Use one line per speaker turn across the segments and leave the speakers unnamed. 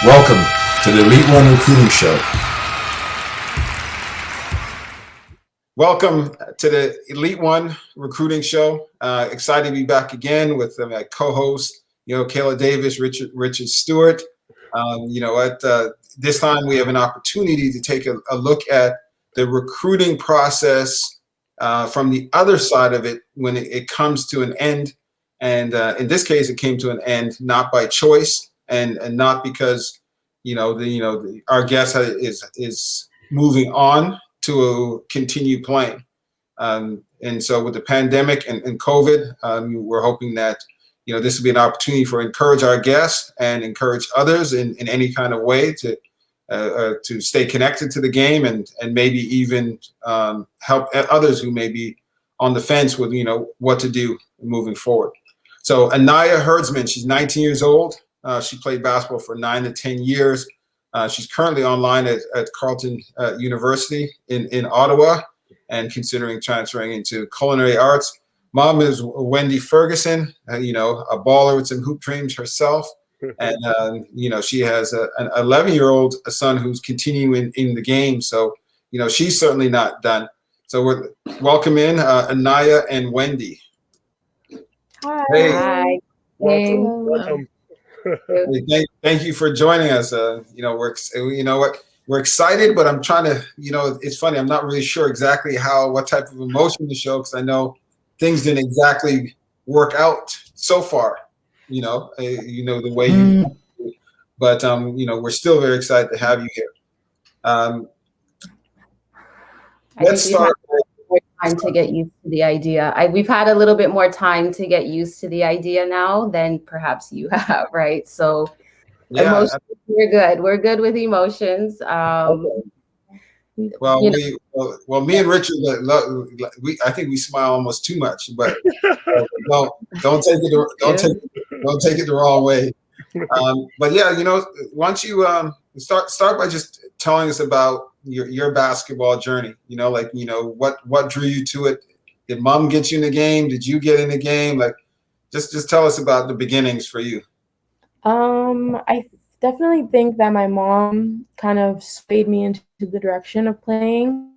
Welcome to the Elite One Recruiting Show.
Welcome to the Elite One Recruiting Show. Excited to be back again with my co-host, Kayla Davis, Richard Stewart. This time we have an opportunity to take a look at the recruiting process from the other side of it when it comes to an end. And in this case, it came to an end not by choice and not because our guest is moving on to continue playing. And so with the pandemic and COVID, we're hoping that this will be an opportunity for encourage our guests and encourage others in any kind of way to stay connected to the game and maybe even help others who may be on the fence with what to do moving forward. So Enaiya Herdsman, she's 19 years old. She played basketball for 9 to 10 years. She's currently online at Carleton University in Ottawa and considering transferring into culinary arts. Mom is Wendy Ferguson, a baller with some hoop dreams herself. And, she has an 11-year-old son who's continuing in the game. So, she's certainly not done. So we're welcome in Enaiya and Wendy.
Hi.
Hey.
Hi.
Welcome.
Thank you for joining us. We're excited, but I'm trying to, it's funny. I'm not really sure exactly what type of emotion to show because I know things didn't exactly work out so far. The way you, but we're still very excited to have you here. Let's start.
More time to get used to the idea. We've had a little bit more time to get used to the idea now than perhaps you have, right? So emotions, we're good. We're good with emotions.
Well, me and Richard, I think we smile almost too much, but don't take it the wrong way. But yeah, why don't you start by just telling us about your basketball journey? What drew you to it? Did mom get you in the game? Did you get in the game? Just tell us about the beginnings for you.
I definitely think that my mom kind of swayed me into the direction of playing.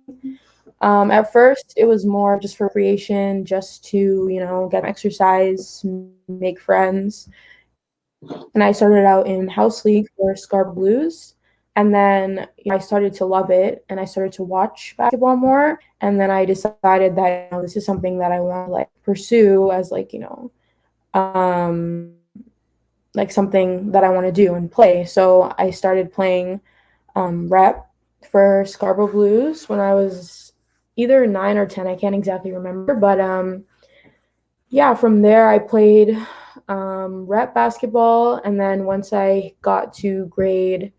At first, it was more just for recreation, just to, get exercise, make friends. And I started out in house league for Scarborough Blues. And then I started to love it and I started to watch basketball more. And then I decided that this is something that I want to pursue as something that I want to do and play. So I started playing rep for Scarborough Blues when I was either 9 or 10. I can't exactly remember. But from there I played rep basketball. And then once I got to grade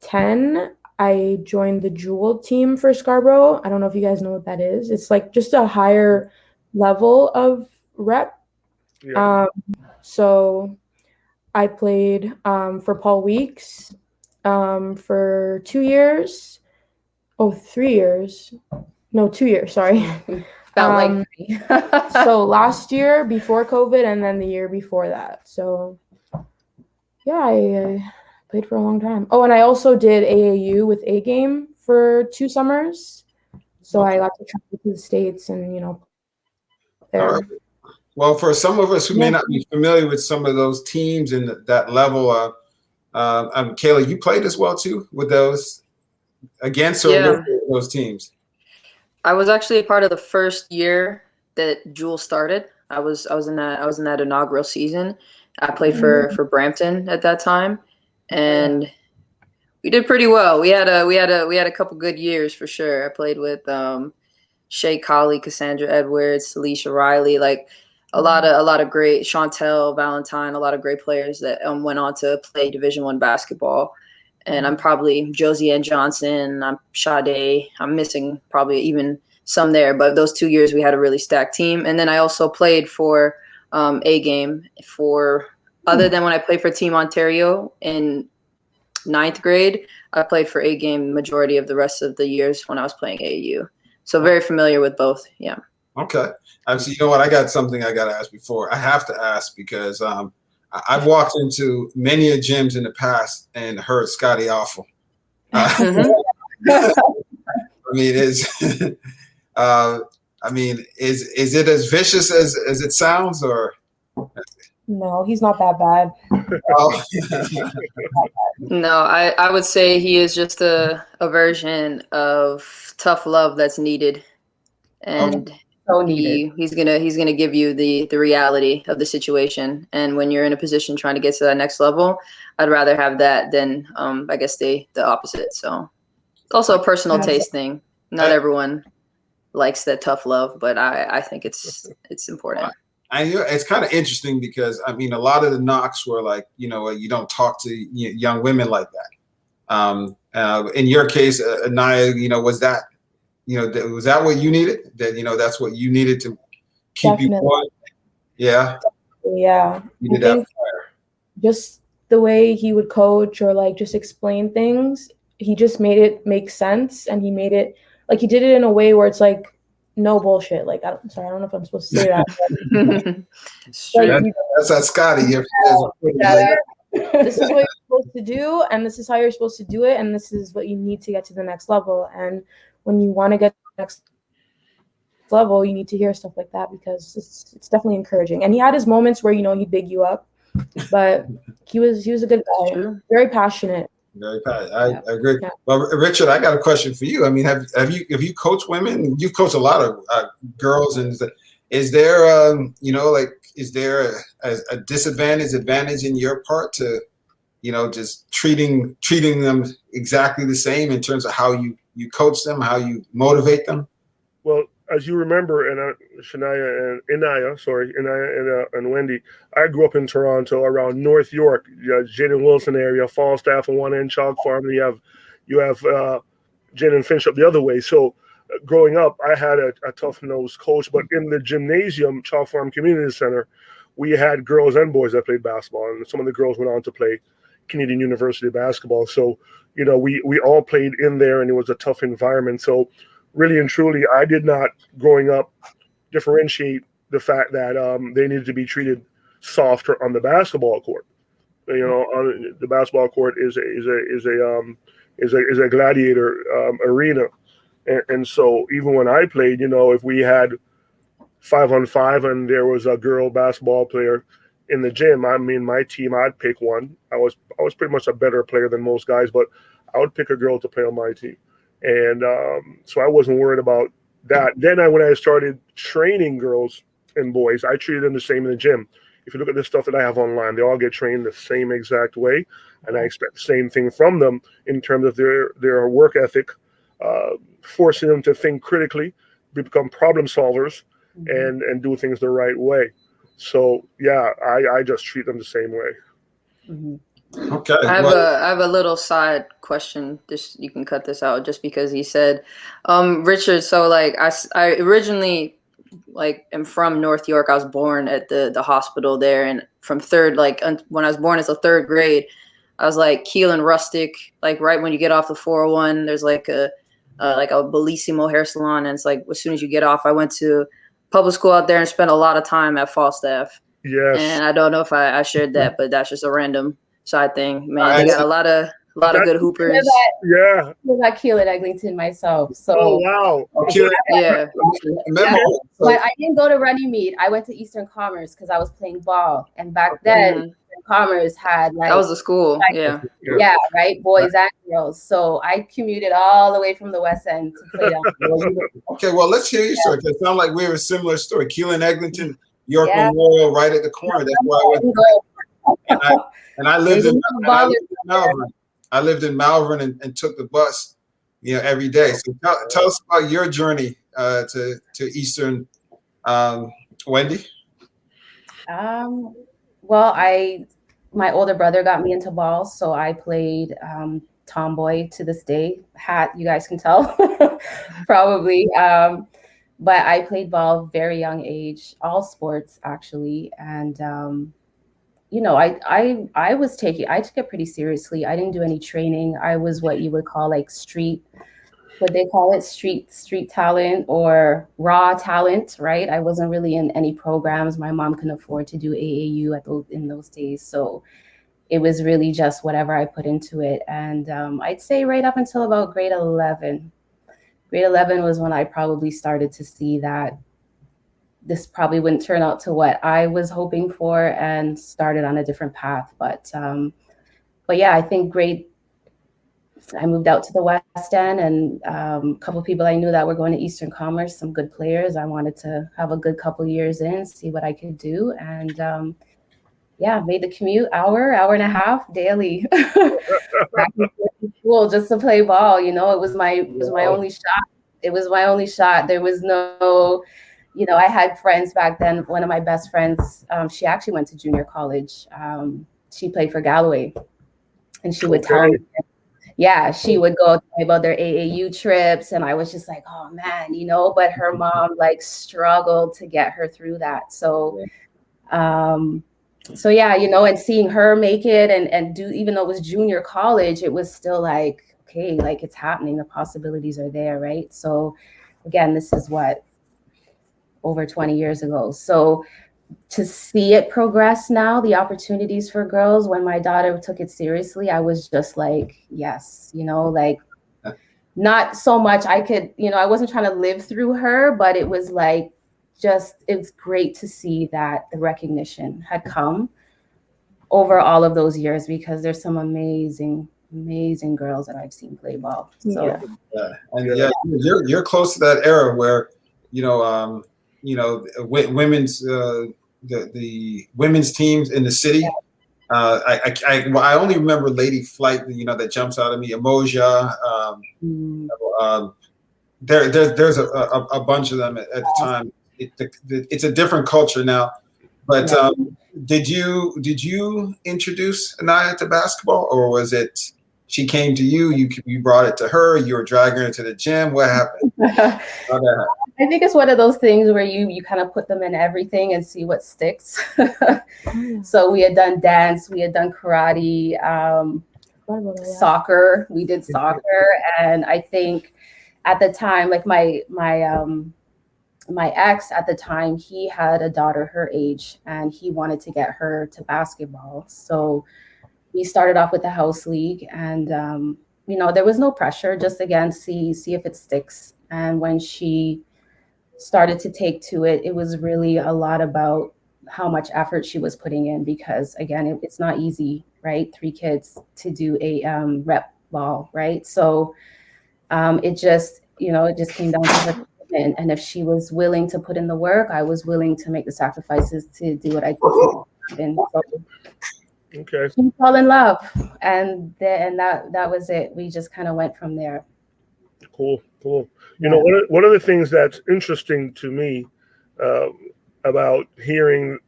10, I joined the Jewel team for Scarborough. I don't know if you guys know what that is. It's just a higher level of rep. Yeah. So I played for Paul Weeks for 2 years. Oh, 3 years. No, 2 years, sorry.
Felt like 3.
So last year before COVID and then the year before that. So yeah, I played for a long time. Oh, and I also did AAU with A Game for 2 summers. So I got to travel to the States and, there.
Right. Well, for some of us who may not be familiar with some of those teams and that level, Kayla, you played as well too with those against or with those teams.
I was actually a part of the first year that Jewel started. I was in that inaugural season. I played for Brampton at that time, and we did pretty well. We had a couple good years for sure. I played with Shay Colley, Cassandra Edwards, Alicia Riley, a lot of great Chantel Valentine, a lot of great players that went on to play Division I basketball. And I'm probably Josie Ann Johnson, I'm Sade. I'm missing probably even some there, but those 2 years we had a really stacked team. And then I also played for A Game other than when I played for Team Ontario in 9th grade, I played for A Game majority of the rest of the years when I was playing AAU. So very familiar with both. Yeah.
Okay. So you know what? I got something I got to ask before. I have to ask because I've walked into many a gyms in the past and heard Scotty awful. I mean, is it as vicious as it sounds, or?
No, he's not that bad.
Oh.
No, I would say he is just a version of tough love that's needed, and
so needed.
he's gonna give you the reality of the situation. And when you're in a position trying to get to that next level, I'd rather have that than I guess the opposite. So it's also a personal taste thing. Not everyone likes that tough love, but I think it's important.
It's kind of interesting because I mean, a lot of the knocks were like, you don't talk to young women like that. In your case, Enaiya, was that, was that what you needed? That that's what you needed to keep
Definitely.
you going? Yeah.
Yeah.
You
I think just the way he would coach or like just explain things, he just made it make sense, and he made it like he did it in a way where it's like no bullshit. Like I'm sorry, I don't know if I'm supposed to say that.
That's Scotty.
This is what you're supposed to do, and this is how you're supposed to do it, and this is what you need to get to the next level. And when you want to get to the next level, you need to hear stuff like that because it's definitely encouraging. And he had his moments where he'd big you up, but he was a good guy, very passionate.
Very passionate. I agree. Yeah. Well, Richard, I got a question for you. I mean, have you coached women? You've coached a lot of girls, and is there is there a disadvantage, advantage in your part to just treating them exactly the same in terms of how you coach them, how you motivate them?
Well, as you remember, and Enaiya and Wendy, I grew up in Toronto, around North York, Jane and Wilson area, Falstaff on one end, Chalk Farm, and you have Jane and Finch up the other way. So growing up, I had a tough-nosed coach, but in the gymnasium, Chalk Farm Community Center, we had girls and boys that played basketball, and some of the girls went on to play Canadian University basketball. So, we all played in there, and it was a tough environment. So really and truly, I did not, growing up, differentiate the fact that they needed to be treated softer on the basketball court. On the basketball court is a gladiator arena, and so even when I played, if we had 5-on-5 and there was a girl basketball player in the gym, I mean, my team, I'd pick one. I was pretty much a better player than most guys, but I would pick a girl to play on my team. And so I wasn't worried about that. Then when I started training girls and boys, I treated them the same in the gym. If you look at the stuff that I have online, they all get trained the same exact way. And I expect the same thing from them in terms of their work ethic, forcing them to think critically, become problem solvers, and do things the right way. So, yeah, I just treat them the same way.
Mm-hmm.
Okay.
I have a little side question. Just you can cut this out just because he said, Richard. So like I originally am from North York. I was born at the hospital there, and from when I was born as a third grade, I was like Keelan Rustic. Like right when you get off the 401, there's like a Bellissimo hair salon, and it's like as soon as you get off, I went to public school out there and spent a lot of time at Falstaff.
Yes.
And I don't know if I shared that, but that's just a random side thing. Man, they got a lot of good hoopers.
Yeah.
I got Kayla Eglinton myself. So
oh wow.
Yeah.
But I didn't go to running meet. I went to Eastern Commerce because I was playing ball. And back then Eastern Commerce had
that was the school. Yeah,
right. Boys and girls. So I commuted all the way from the West End to play down.
Okay, well let's hear your story. It sounds like we have a similar story. Keelan Eglinton, York Memorial, right at the corner. That's why I lived in Malvern. I lived in Malvern and took the bus, every day. So tell us about your journey to Eastern, Wendy.
Well, my older brother got me into ball, so I played tomboy to this day. Hat, you guys can tell, probably. But I played ball very young age, all sports actually, and I took it pretty seriously. I didn't do any training. I was what you would call like street what they call it, street talent or raw talent, right? I wasn't really in any programs. My mom couldn't afford to do AAU in those days, so it was really just whatever I put into it. And I'd say right up until about grade 11. Grade 11 was when I probably started to see that this probably wouldn't turn out to what I was hoping for, and started on a different path. But yeah, I think I moved out to the West End, and a couple of people I knew that were going to Eastern Commerce, some good players. I wanted to have a good couple years in, see what I could do. And yeah, made the commute hour and a half daily back and forth to school just to play ball. You know, it was my only shot. It was my only shot. There was no, I had friends back then. One of my best friends, she actually went to junior college. She played for Galloway, and she would tell me, yeah, she would go about their AAU trips, and I was just like, oh man, but her mom like struggled to get her through that. So yeah, and seeing her make it and do, even though it was junior college, it was still like, okay, like it's happening, the possibilities are there, right? So again, this is what, over 20 years ago. So to see it progress now, the opportunities for girls, when my daughter took it seriously, I was just like, yes, like not so much I could, I wasn't trying to live through her, but it was like, it's great to see that the recognition had come over all of those years, because there's some amazing girls that I've seen play ball. So
you're close to that era where, women's the women's teams in the city. I only remember Lady Flight, that jumps out at me. Emoja. There's a bunch of them at the time. It's a different culture now. But did you introduce Enaiya to basketball, or was it she came to you? You brought it to her. You were dragging her to the gym. What happened?
I think it's one of those things where you kind of put them in everything and see what sticks. So we had done dance, we had done karate, soccer. We did soccer, and I think at the time, like my ex at the time, he had a daughter her age, and he wanted to get her to basketball. So we started off with the house league, and there was no pressure. Just again, see if it sticks. And when she started to take to it, it was really a lot about how much effort she was putting in, because again, it's not easy, right? 3 kids to do a rep ball, right? So it just came down to her. And if she was willing to put in the work, I was willing to make the sacrifices to do what I could. And so
okay,
she fell in love, and that was it. We just kind of went from there.
Cool. One of the things that's interesting to me about hearing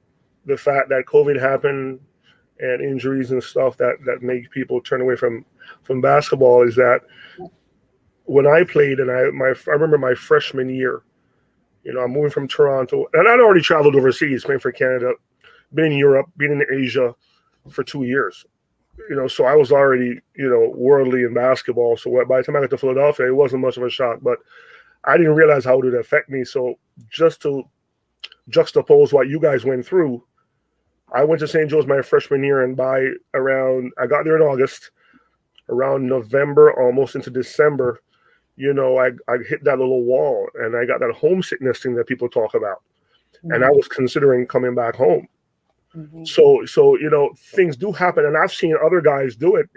the fact that COVID happened and injuries and stuff that make people turn away from basketball is that when I played, and I remember my freshman year, I'm moving from Toronto, and I'd already traveled overseas, playing for Canada, been in Europe, been in Asia for 2 years. So I was already, worldly in basketball. So by the time I got to Philadelphia, it wasn't much of a shock, but I didn't realize how it would affect me. So just to juxtapose what you guys went through, I went to St. Joe's my freshman year, and I got there in August, around November, almost into December, I hit that little wall, and I got that homesickness thing that people talk about. Mm-hmm. And I was considering coming back home. Mm-hmm. So things do happen, and I've seen other guys do it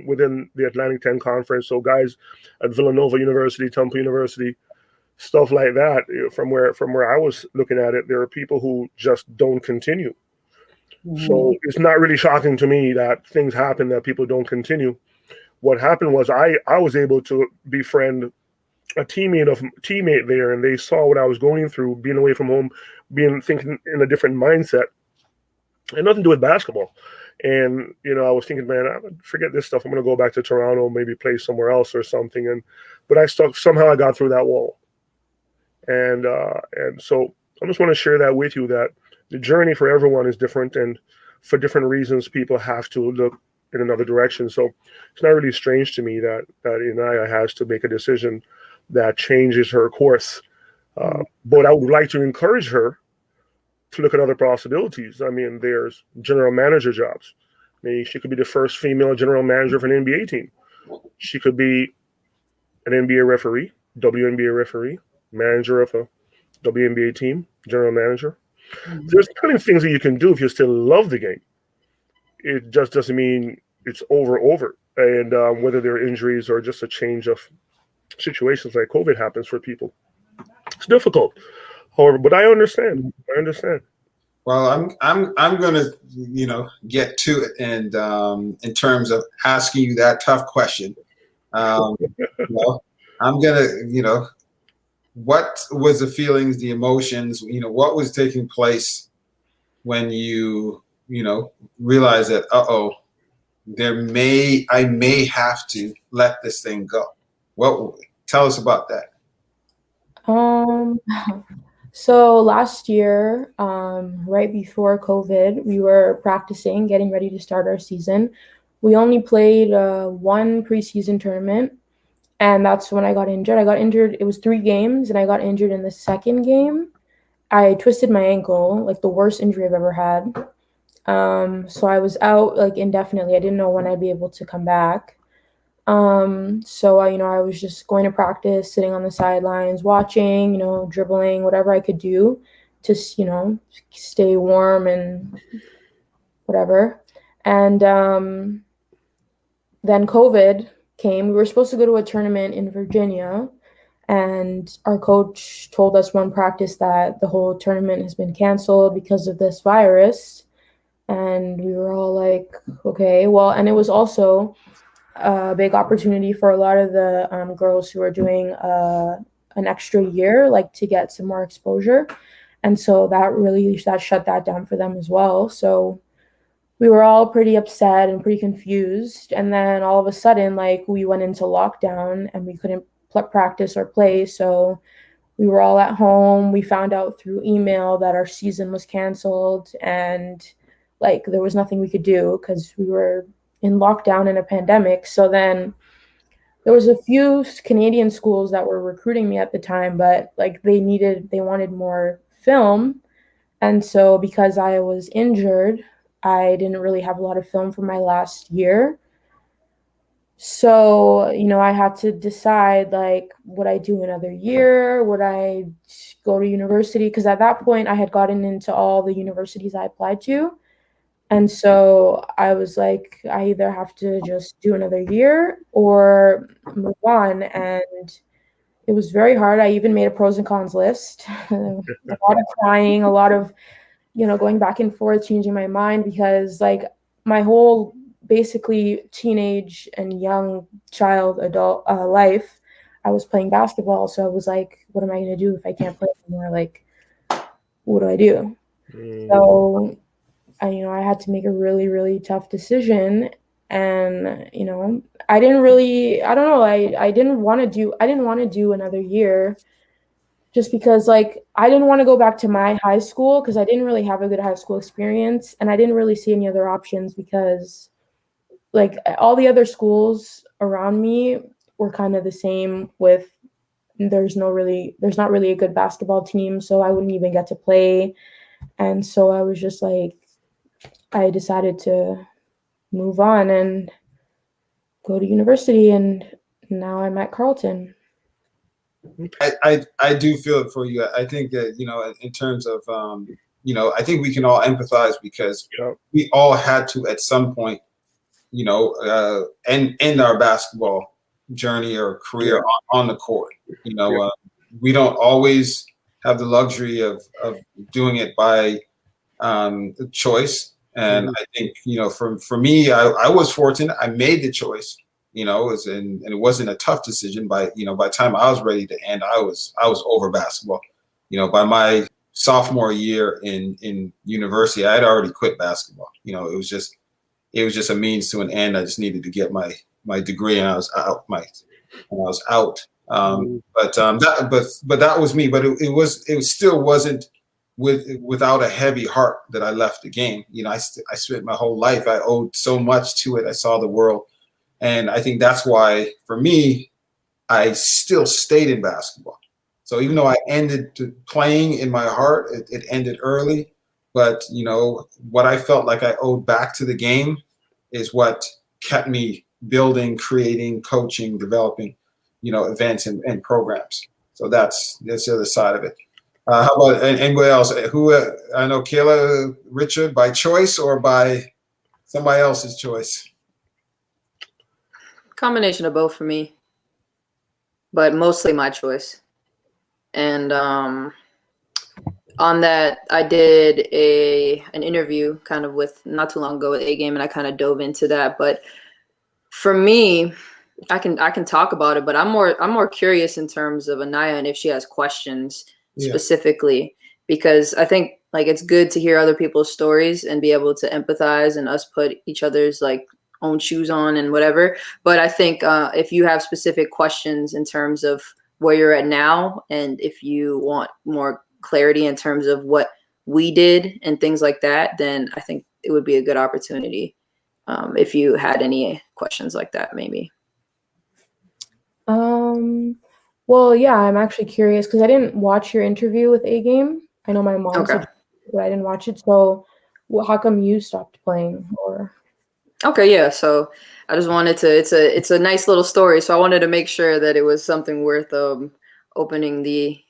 within the Atlantic 10 conference. So guys at Villanova University, Temple University, stuff like that. From where I was looking at it, there are people who just don't continue. Mm-hmm. So it's not really shocking to me that things happen that people don't continue. What happened was I was able to befriend a teammate there, and they saw what I was going through, being away from home, thinking in a different mindset. And nothing to do with basketball. And, I was thinking, man, forget this stuff. I'm going to go back to Toronto, maybe play somewhere else or something. But somehow I got through that wall. And so I just want to share that with you, that the journey for everyone is different. And for different reasons, people have to look in another direction. So it's not really strange to me that Enaiya has to make a decision that changes her course. But I would like to encourage her to look at other possibilities. I mean, there's general manager jobs. I mean, she could be the first female general manager of an NBA team. She could be an NBA referee, WNBA referee, manager of a WNBA team, general manager. There's plenty of things that you can do if you still love the game. It just doesn't mean it's over. And whether there are injuries or just a change of situations like COVID happens for people, it's difficult. However, but I understand.
Well, I'm going to, get to it, and in terms of asking you that tough question, I'm going to, what was the feelings, the emotions, what was taking place when you, realized that, I may have to let this thing go. Tell us about that.
So last year, right before COVID, we were practicing, getting ready to start our season. We only played one preseason tournament, and that's when I got injured. It was 3 games, and I got injured in the second game. I twisted my ankle, like the worst injury I've ever had. So I was out like indefinitely. I didn't know when I'd be able to come back. So I was just going to practice, sitting on the sidelines, watching, dribbling, whatever I could do to, stay warm and whatever. And then COVID came. We were supposed to go to a tournament in Virginia, and our coach told us one practice that the whole tournament has been canceled because of this virus. And we were all like, okay, well, and it was also a big opportunity for a lot of the girls who are doing an extra year, like to get some more exposure. And so that shut that down for them as well. So we were all pretty upset and pretty confused. And then all of a sudden, like, we went into lockdown and we couldn't practice or play. So we were all at home. We found out through email that our season was canceled, and like there was nothing we could do because we were in lockdown in a pandemic. So then there was a few Canadian schools that were recruiting me at the time, but like they wanted more film. And so because I was injured, I didn't really have a lot of film for my last year. So, I had to decide, like, would I do another year? Would I go to university? Because at that point I had gotten into all the universities I applied to. And so I was like, I either have to just do another year or move on. And it was very hard. I even made a pros and cons list. A lot of crying, a lot of, going back and forth, changing my mind, because like my whole basically teenage and young adult life, I was playing basketball. So I was like, what am I going to do if I can't play anymore? Like, what do I do? So I had to make a really, really tough decision. And, I didn't want to do another year, just because like I didn't want to go back to my high school because I didn't really have a good high school experience, and I didn't really see any other options because like all the other schools around me were kind of the same with there's not really a good basketball team, so I wouldn't even get to play. And so I was just like, I decided to move on and go to university, and now I'm at Carleton.
I do feel it for you. I think that, in terms of, I think we can all empathize because we all had to at some point, end our basketball journey or career on the court. We don't always have the luxury of doing it by choice. And I think, for me, I was fortunate. I made the choice. And it wasn't a tough decision. By the time I was ready to end, I was over basketball. By my sophomore year in university, I had already quit basketball. It was just a means to an end. I just needed to get my degree, and I was out. But that was me. But it still wasn't without a heavy heart that I left the game. You know, I spent my whole life. I owed so much to it. I saw the world. And I think that's why, for me, I still stayed in basketball. So even though I ended playing in my heart, it ended early. But, you know, what I felt like I owed back to the game is what kept me building, creating, coaching, developing, you know, events and programs. So that's the other side of it. How about anybody else? Who I know, Kayla, Richard, by choice or by somebody else's choice?
Combination of both for me, but mostly my choice. And on that, I did an interview kind of with not too long ago with A Game, and I kind of dove into that. But for me, I can talk about it, but I'm more curious in terms of Enaiya and if she has questions specifically, because I think like it's good to hear other people's stories and be able to empathize and us put each other's like own shoes on and whatever. But I think if you have specific questions in terms of where you're at now, and if you want more clarity in terms of what we did and things like that, then I think it would be a good opportunity if you had any questions like that, maybe.
Well, yeah, I'm actually curious because I didn't watch your interview with A Game. I know my mom said, but I didn't watch it. So, how come you stopped playing? Or
okay, yeah. So I just wanted to. It's a nice little story. So I wanted to make sure that it was something worth opening the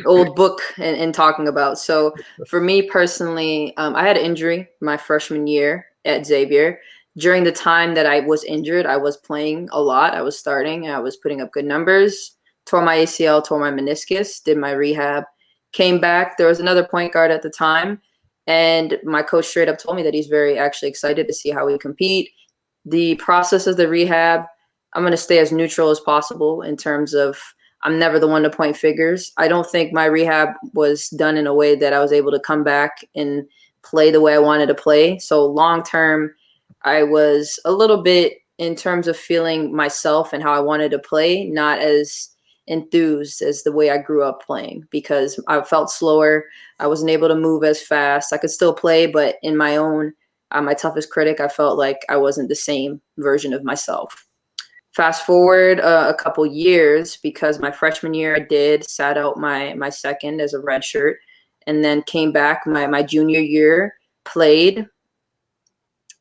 old book and talking about. So for me personally, I had an injury my freshman year at Xavier. During the time that I was injured, I was playing a lot. I was starting. I was putting up good numbers. Tore my ACL, tore my meniscus, did my rehab, came back. There was another point guard at the time, and my coach straight up told me that he's very actually excited to see how we compete. The process of the rehab, I'm going to stay as neutral as possible in terms of I'm never the one to point figures. I don't think my rehab was done in a way that I was able to come back and play the way I wanted to play. So long term, I was a little bit in terms of feeling myself and how I wanted to play, not as enthused as the way I grew up playing, because I felt slower. I wasn't able to move as fast. I could still play, but in my own, my toughest critic, I felt like I wasn't the same version of myself. Fast forward a couple years, because my freshman year I sat out my second as a redshirt, and then came back my junior year, played.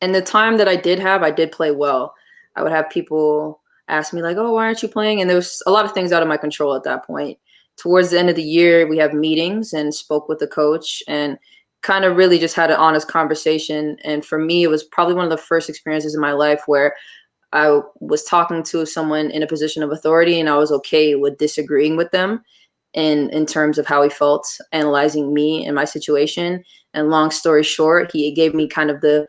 And the time that I did play well. I would have people ask me like, oh, why aren't you playing? And there was a lot of things out of my control at that point. Towards the end of the year, we have meetings and spoke with the coach and kind of really just had an honest conversation. And for me, it was probably one of the first experiences in my life where I was talking to someone in a position of authority, and I was okay with disagreeing with them in terms of how he felt, analyzing me and my situation. And long story short, he gave me kind of the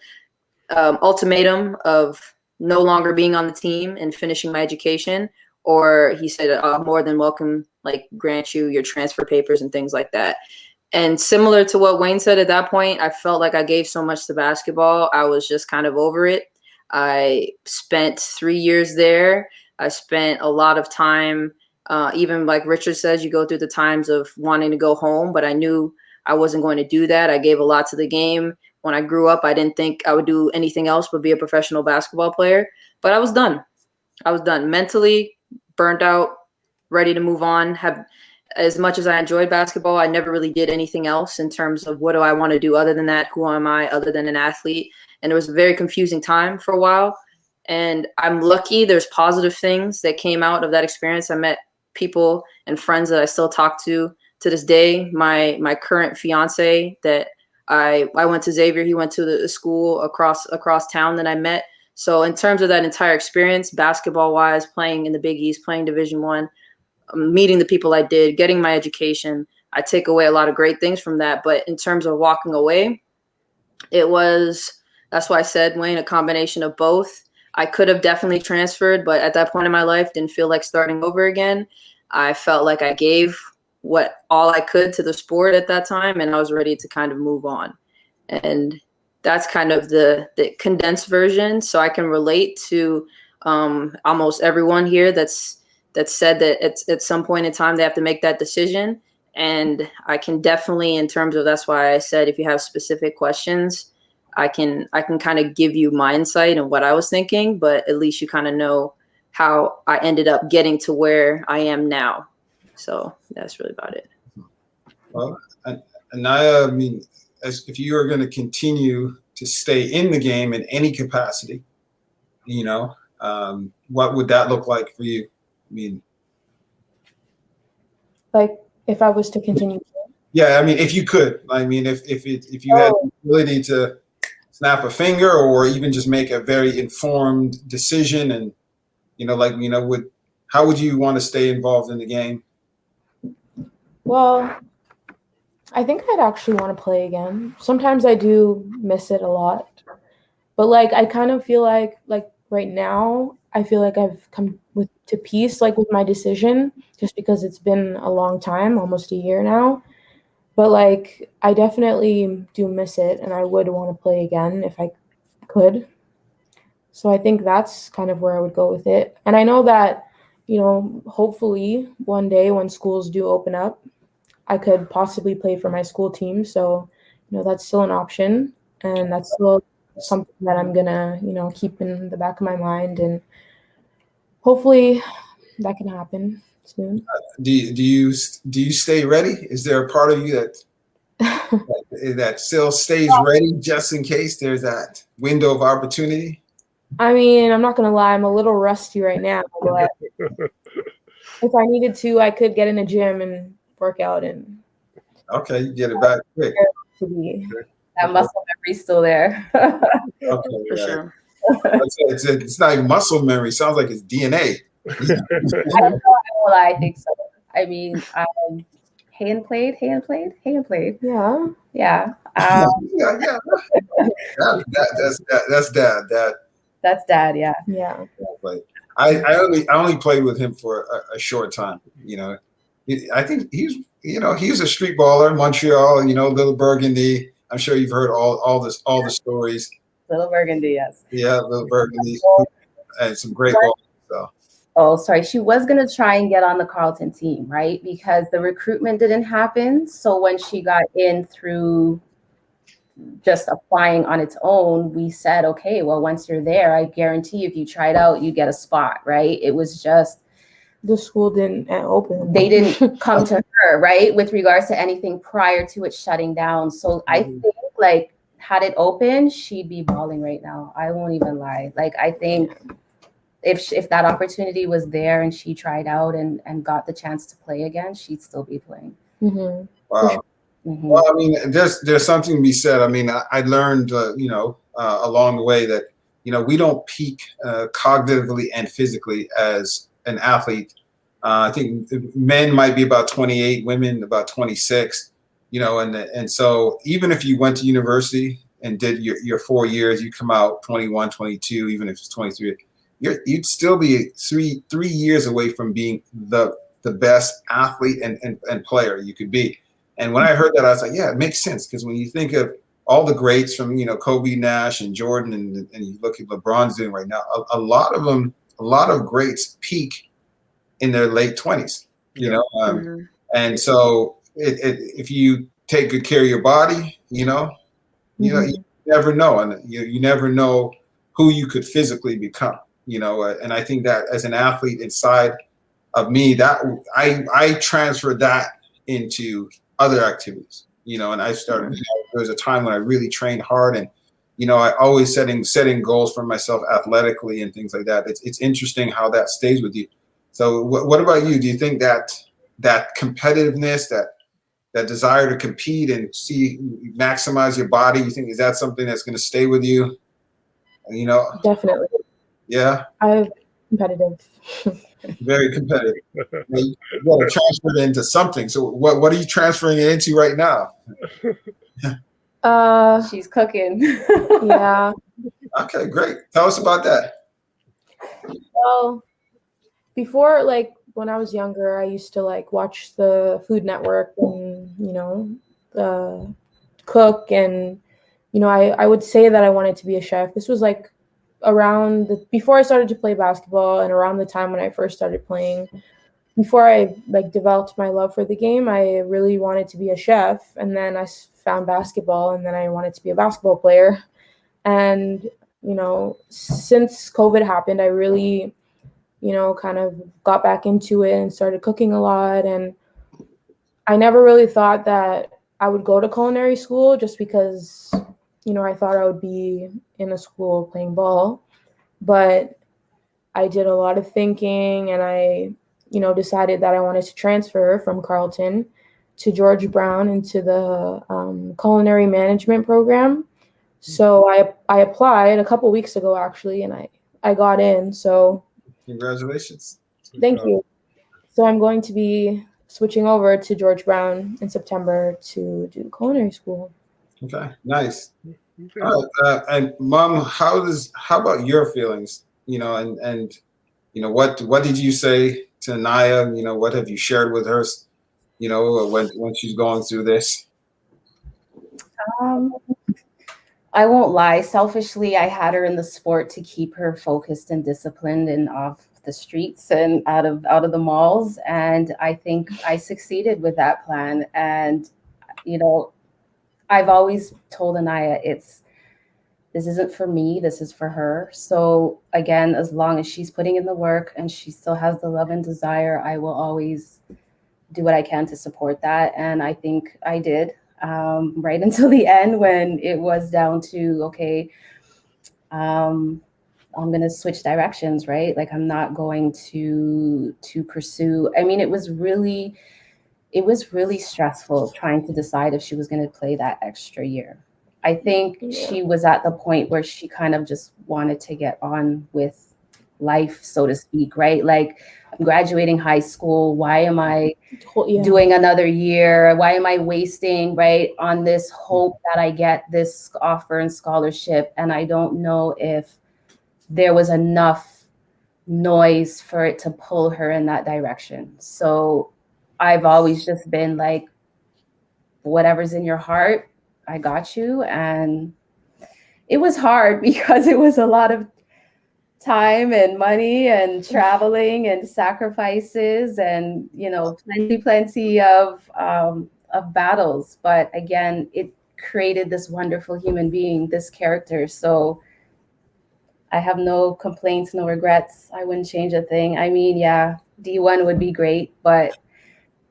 ultimatum of no longer being on the team and finishing my education, or he said, more than welcome, like grant you your transfer papers and things like that. And similar to what Wayne said at that point, I felt like I gave so much to basketball. I was just kind of over it. I spent 3 years there. I spent a lot of time, even like Richard says, you go through the times of wanting to go home, but I knew I wasn't going to do that. I gave a lot to the game. When I grew up, I didn't think I would do anything else but be a professional basketball player, but I was done. I was done mentally, burnt out, ready to move on. Have as much as I enjoyed basketball, I never really did anything else in terms of what do I want to do other than that? Who am I other than an athlete? And it was a very confusing time for a while. And I'm lucky there's positive things that came out of that experience. I met people and friends that I still talk to this day. My current fiance that I went to Xavier, he went to the school across town that I met. So in terms of that entire experience, basketball wise, playing in the Big East, playing Division I, meeting the people I did, getting my education, I take away a lot of great things from that. But in terms of walking away, that's why I said, Wayne, a combination of both. I could have definitely transferred, but at that point in my life, didn't feel like starting over again. I felt like I gave all I could to the sport at that time, and I was ready to kind of move on. And that's kind of the condensed version. So I can relate to almost everyone here that's said that at some point in time they have to make that decision. And I can definitely, in terms of, that's why I said if you have specific questions, I can kind of give you my insight and what I was thinking, but at least you kind of know how I ended up getting to where I am now. So that's really about it.
Well, Enaiya, I mean, if you are going to continue to stay in the game in any capacity, you know, what would that look like for you? I mean,
like if I was to continue.
Yeah, I mean, if you could, I mean, if you had the ability to snap a finger or even just make a very informed decision, and how would you want to stay involved in the game?
Well, I think I'd actually want to play again. Sometimes I do miss it a lot, but like I kind of feel like right now I feel like I've come to peace like with my decision, just because it's been a long time, almost a year now. But like I definitely do miss it, and I would want to play again if I could. So I think that's kind of where I would go with it. And I know that, hopefully one day when schools do open up, I could possibly play for my school team. So, that's still an option, and that's still something that I'm gonna, keep in the back of my mind, and hopefully that can happen soon.
Do you stay ready? Is there a part of you that still stays ready just in case there's that window of opportunity?
I mean, I'm not gonna lie, I'm a little rusty right now, but if I needed to, I could get in a gym and work out and.
Okay, you get it back quick.
That muscle memory's still there.
Okay,
For sure.
It's not even muscle memory. It sounds like it's DNA.
I think so. I mean, hand played.
Yeah.
Yeah.
Yeah. That's dad.
That's dad. Yeah.
Yeah.
But I only played with him for a short time. I think he's a street baller, Montreal. Little Burgundy. I'm sure you've heard all the stories.
Little Burgundy, yes.
Yeah, Little Burgundy, and some great balls. So.
Oh, sorry. She was going to try and get on the Carleton team, right? Because the recruitment didn't happen. So when she got in through just applying on its own, we said, okay, well, once you're there, I guarantee if you tried out, you get a spot, right? It was just
the school didn't open.
They didn't come to her, right? With regards to anything prior to it shutting down. So I think like had it open, she'd be balling right now. I won't even lie. Like I think if that opportunity was there and she tried out and got the chance to play again, she'd still be playing.
Mm-hmm.
Wow. Mm-hmm. Well, I mean, there's something to be said. I mean, I learned, along the way that, we don't peak cognitively and physically as an athlete. I think men might be about 28, women about 26, and so even if you went to university and did your 4 years, you come out 21, 22, even if it's 23, you'd still be three years away from being the best athlete and player you could be. And when I heard that, I was like, yeah, it makes sense. Because when you think of all the greats from, Kobe, Nash, and Jordan, and you look at LeBron's doing right now, a lot of greats peak in their late 20s, and so if you take good care of your body, you never know, and you never know who you could physically become, and I think that as an athlete inside of me, that I transferred that into other activities, and I started, there was a time when I really trained hard, and, I always setting goals for myself athletically and things like that. It's interesting how that stays with you. So what about you? Do you think that competitiveness, that desire to compete and maximize your body, you think, is that something that's going to stay with you?
Definitely.
Yeah.
I'm competitive.
Very competitive. You got to transfer it into something. So what are you transferring it into right now?
She's cooking.
Yeah.
Okay, great. Tell us about that.
Well, before, like when I was younger, I used to like watch the Food Network and cook, and I would say that I wanted to be a chef. This was like around before I started to play basketball and around the time when I first started playing. before I like developed my love for the game, I really wanted to be a chef, and then I found basketball, and then I wanted to be a basketball player. And since COVID happened, I really kind of got back into it and started cooking a lot. And I never really thought that I would go to culinary school, just because I thought I would be in a school playing ball. But I did a lot of thinking, and I decided that I wanted to transfer from Carleton to George Brown into the culinary management program. So I applied a couple weeks ago, actually, and I got in. So
congratulations.
Thank you. So I'm going to be switching over to George Brown in September to do culinary school.
Okay, nice. All right, and Mom, how about your feelings? And what did you say to Enaiya? What have you shared with her? When she's going through this.
I won't lie. Selfishly, I had her in the sport to keep her focused and disciplined and off the streets and out of the malls. And I think I succeeded with that plan. And I've always told Enaiya, this isn't for me, this is for her. So again, as long as she's putting in the work and she still has the love and desire, I will always do what I can to support that. And I think I did, right until the end, when it was down to, okay, I'm going to switch directions, right? Like, I'm not going to pursue. I mean, it was really stressful trying to decide if she was going to play that extra year. I think she was at the point where she kind of just wanted to get on with life, so to speak, right? Like, I'm graduating high school. Why am I doing another year? Why am I wasting, right, on this hope that I get this offer and scholarship? And I don't know if there was enough noise for it to pull her in that direction. So I've always just been like, whatever's in your heart, I got you. And it was hard because it was a lot of time and money and traveling and sacrifices and, plenty of battles. But again, it created this wonderful human being, this character. So I have no complaints, no regrets. I wouldn't change a thing. I mean, yeah, D1 would be great, but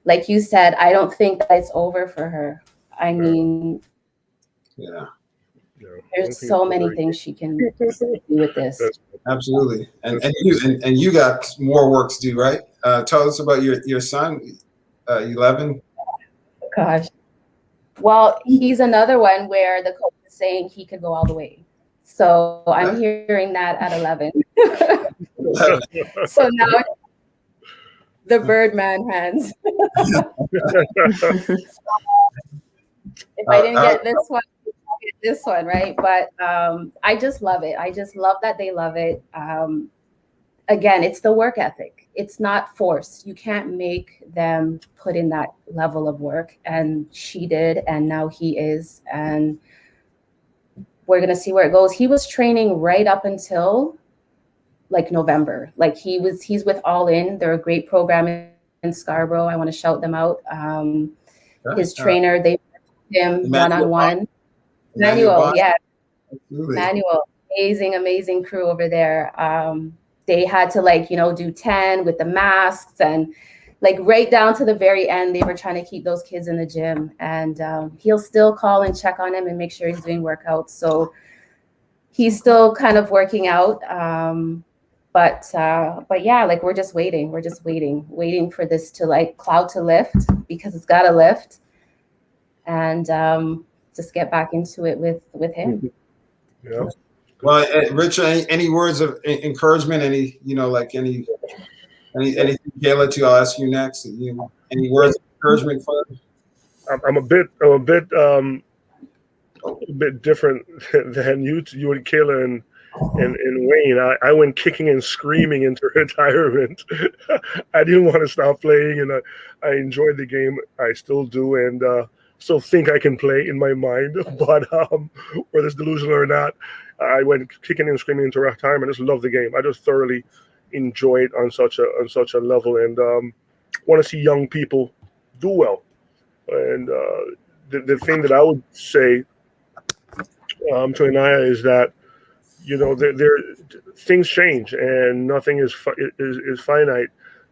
like you said, I don't think that it's over for her. I mean, there's so many things she can do with this.
Absolutely. And you got more work to do, right? Tell us about your son, 11.
Gosh. Well, he's another one where the coach is saying he could go all the way. So I'm hearing that at 11. So now the Birdman hands. If I didn't get this one, I'll get this one, right? But I just love it. I just love that they love it. Again, it's the work ethic. It's not forced. You can't make them put in that level of work. And she did, and now he is. And we're going to see where it goes. He was training right up until like November. Like he's with All In. They're a great program in Scarborough. I want to shout them out. His trainer, they worked with him one-on-one. Manuel, yeah. Absolutely. Manuel, amazing crew over there. They had to do 10 with the masks, and like right down to the very end, they were trying to keep those kids in the gym. And he'll still call and check on him and make sure he's doing workouts. So he's still kind of working out. But yeah, like we're just waiting. We're just waiting for this to cloud to lift, because it's got to lift, and just get back into it with him.
Yeah.
Well, Richard, any words of encouragement? Anything, Kayla? I'll ask you next. Any words of encouragement for her?
I'm a bit different than you and Kayla and Wayne. I went kicking and screaming into retirement. I didn't want to stop playing, and I enjoyed the game. I still do, and still think I can play in my mind. But whether it's delusional or not, I went kicking and screaming into retirement. I just love the game. I just thoroughly enjoy it on such a level, and want to see young people do well. And the thing that I would say to Enaiya is that, there things change and nothing is finite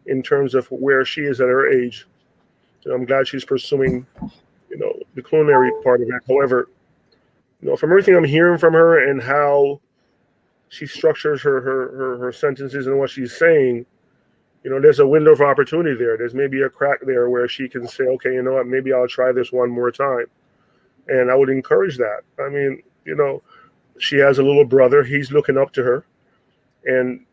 in terms of where she is at her age. And I'm glad she's pursuing, the culinary part of it. However, from everything I'm hearing from her and how she structures her sentences and what she's saying, there's a window of opportunity there. There's maybe a crack there where she can say, okay, you know what, maybe I'll try this one more time. And I would encourage that. I mean, she has a little brother. He's looking up to her. And,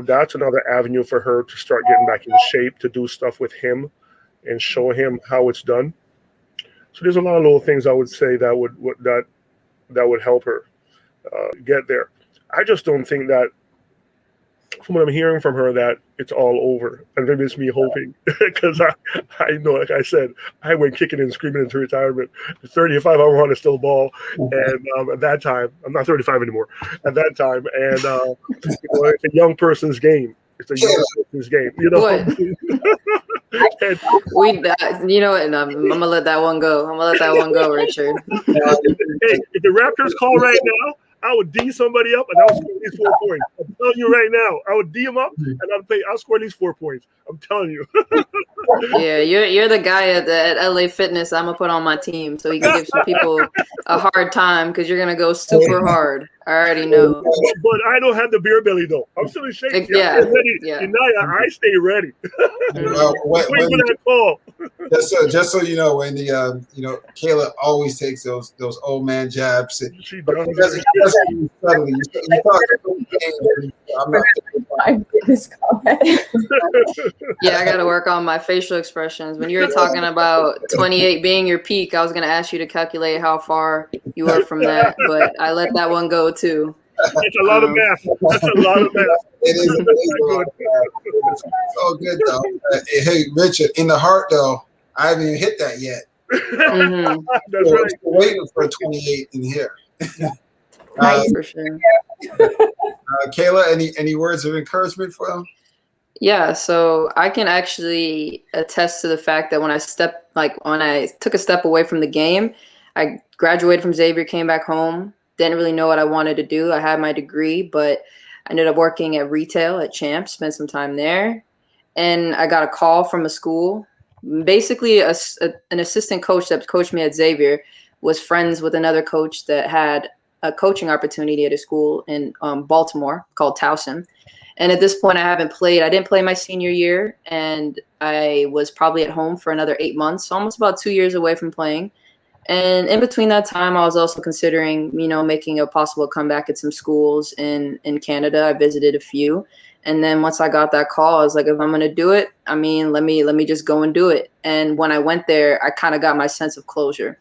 that's another avenue for her to start getting back in shape, to do stuff with him and show him how it's done. So there's a lot of little things I would say that would help her get there. I just don't think that, from what I'm hearing from her, that it's all over. And maybe it's me hoping, because I know, like I said, I went kicking and screaming into retirement. At 35, I want to still ball. And at that time, I'm not 35 anymore. At that time, and it's a young person's game. It's a young person's game.
What? And I'm gonna let that one go. Richard.
Hey, if the Raptors call right now, I would D somebody up and I'll score at least 4 points. I'm telling you right now, I would D him up and I'll score at least 4 points. I'm telling you.
Yeah, you're the guy at LA Fitness I'm gonna put on my team so he can give some people a hard time because you're gonna go super hard. I already know.
But I don't have the beer belly though. I'm still in shape.
Yeah.
I'm ready.
Yeah.
Enaiya, I stay ready. Wait for that call.
Just so you know, Wendy, Kayla always takes those old man jabs.
She does.
Yeah, I got to work on my facial expressions. When you were talking about 28 being your peak, I was going to ask you to calculate how far you were from that, but I let that one go too.
It's a lot of math. That's a lot of math.
It is a lot of math. It's all good though. Hey, Richard, in the heart though, I haven't even hit that yet.
Mm-hmm.
That's right.
I'm waiting for 28 in here.
For sure.
Kayla, any words of encouragement for them?
Yeah, so I can actually attest to the fact that when I took a step away from the game, I graduated from Xavier, came back home, didn't really know what I wanted to do. I had my degree, but I ended up working at retail at Champs, spent some time there, and I got a call from a school. Basically, an assistant coach that coached me at Xavier was friends with another coach that had a coaching opportunity at a school in Baltimore called Towson. And at this point, I didn't play my senior year, and I was probably at home for another 8 months, so almost about 2 years away from playing. And in between that time, I was also considering, making a possible comeback at some schools in Canada. I visited a few. And then once I got that call, I was like, if I'm going to do it, let me just go and do it. And when I went there, I kind of got my sense of closure.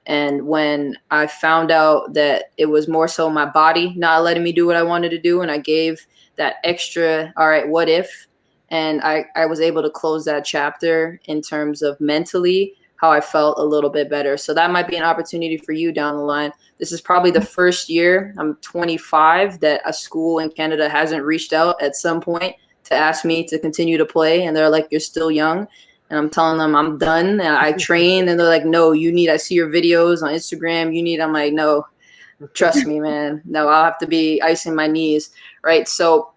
And when I found out that it was more so my body not letting me do what I wanted to do, and I gave that extra, all right, what if? And I was able to close that chapter in terms of mentally how I felt a little bit better. So that might be an opportunity for you down the line. This is probably the first year, I'm 25, that a school in Canada hasn't reached out at some point to ask me to continue to play. And they're like, you're still young. And I'm telling them I'm done. And I train. And they're like, no, I see your videos on Instagram. I'm like, no, trust me, man. No, I'll have to be icing my knees. Right. So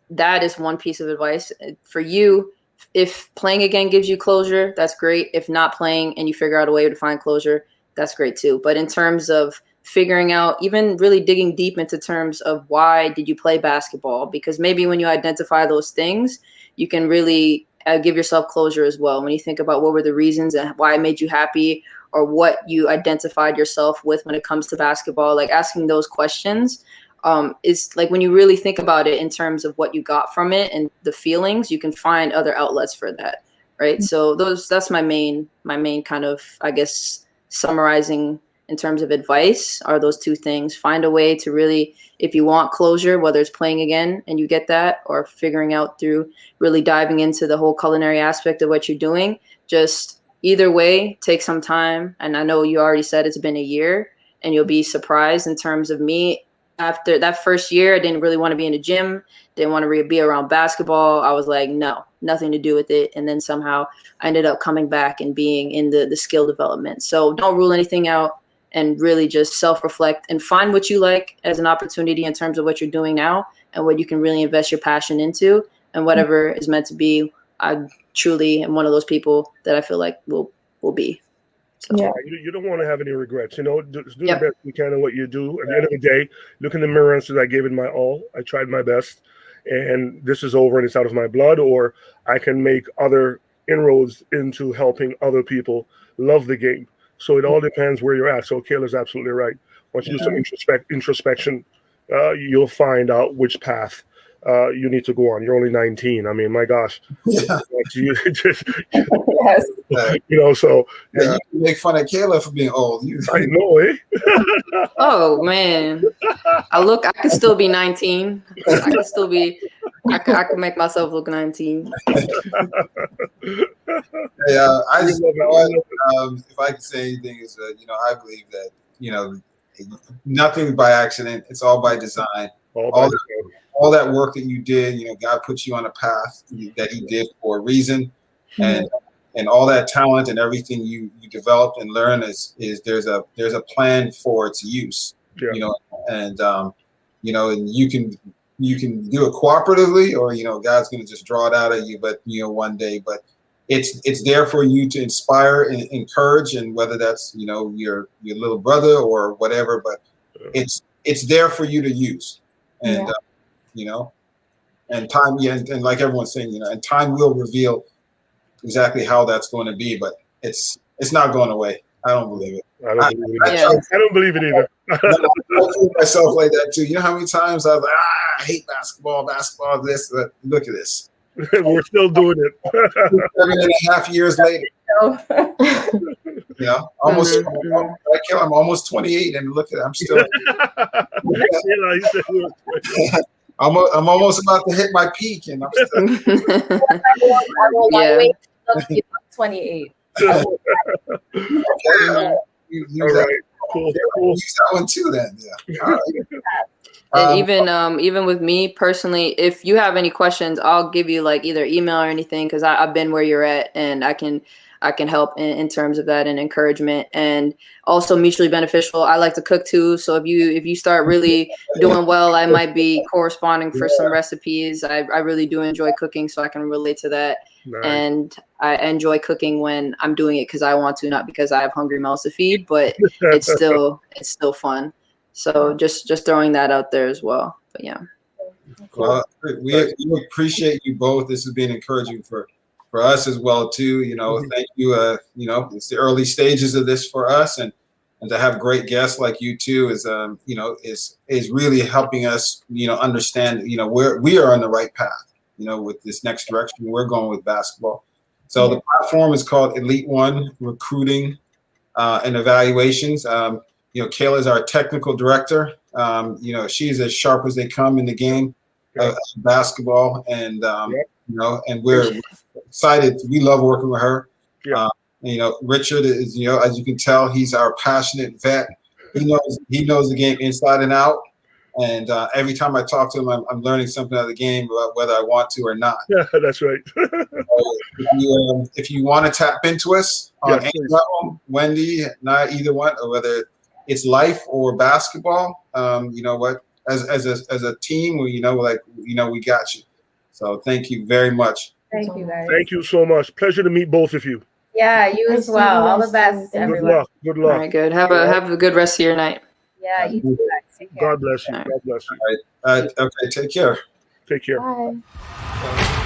that is one piece of advice for you. If playing again gives you closure, that's great. If not playing and you figure out a way to find closure, that's great too. But in terms of figuring out, even really digging deep into terms of why did you play basketball? Because maybe when you identify those things, you can really give yourself closure as well. When you think about what were the reasons and why it made you happy, or what you identified yourself with when it comes to basketball, like asking those questions is like when you really think about it in terms of what you got from it and the feelings, you can find other outlets for that. Right. So that's my main kind of, I guess, summarizing in terms of advice are those two things. Find a way to really, if you want closure, whether it's playing again and you get that, or figuring out through really diving into the whole culinary aspect of what you're doing, just either way, take some time. And I know you already said it's been a year, and you'll be surprised in terms of me. After that first year, I didn't really want to be in the gym, didn't want to be around basketball. I was like, no, nothing to do with it. And then somehow I ended up coming back and being in the skill development. So don't rule anything out, and really just self-reflect and find what you like as an opportunity in terms of what you're doing now and what you can really invest your passion into, and whatever is meant to be. I truly am one of those people that I feel like will be. So.
Yeah.
You don't want to have any regrets. Just do the best you can in what you do. At the end of the day, look in the mirror and say, I gave it my all. I tried my best, and this is over and it's out of my blood, or I can make other inroads into helping other people love the game. So it all depends where you're at. So Kayla's absolutely right. Once you do some introspection, you'll find out which path you need to go on. You're only 19. I mean, my gosh.
Yeah.
You just,
Yes.
so
yeah. You can make fun of Kayla for being old.
I know, eh?
Oh man, I could still be 19. I could still be. I could make myself look 19.
Yeah, I just if I could say anything is I believe that nothing by accident. It's all by design. All that work that you did, God put you on a path that He did for a reason, and all that talent and everything you developed and learned is there's a plan for its use.
Yeah.
And you can do it cooperatively, or God's going to just draw it out of you. But one day, but it's there for you to inspire and encourage, and whether that's your little brother or whatever, but it's there for you to use, and and time, and like everyone's saying, and time will reveal exactly how that's going to be, but it's not going away. I don't believe it.
I don't believe it either.
I feel myself like that too. You know how many times I was like, I hate basketball, this. Look at this.
We're still doing it.
7.5 years later. Almost. I'm almost 28, and look at it. I'm still. I'm almost about to hit my peak, and I'm still.
Wait, 28.
All right. Cool.
Use that one too, then. Yeah. All right.
And even with me personally, if you have any questions, I'll give you like either email or anything, because I've been where you're at, and I can help in terms of that and encouragement, and also mutually beneficial. I like to cook too, so if you start really doing well, I might be corresponding for some recipes. I really do enjoy cooking, so I can relate to that. Nice. And I enjoy cooking when I'm doing it because I want to, not because I have hungry mouths to feed, but it's still fun. So just throwing that out there as well. But yeah.
Well, we appreciate you both. This has been encouraging for us as well too. Thank you. It's the early stages of this for us, and to have great guests like you two is really helping us understand where we are on the right path. With this next direction we're going with basketball. So the platform is called Elite One Recruiting and Evaluations. Kayla is our technical director. She's as sharp as they come in the game of basketball, and and we're excited. We love working with her. Yeah. Richard is, as you can tell, he's our passionate vet. He knows the game inside and out. And every time I talk to him, I'm learning something out of the game, about whether I want to or not.
Yeah, that's right.
If you want to tap into us on any level, Wendy, not either one, or whether it's life or basketball, as a team, we got you. So thank you very much.
Thank you, guys.
Thank you so much. Pleasure to meet both of you.
Yeah, you as well. All the best, everyone.
Good luck.
All right, good. Have a good rest of your night.
Yeah, you too, guys. Take care.
God bless you. God bless you.
All right. Okay, take care.
Take care.
Bye.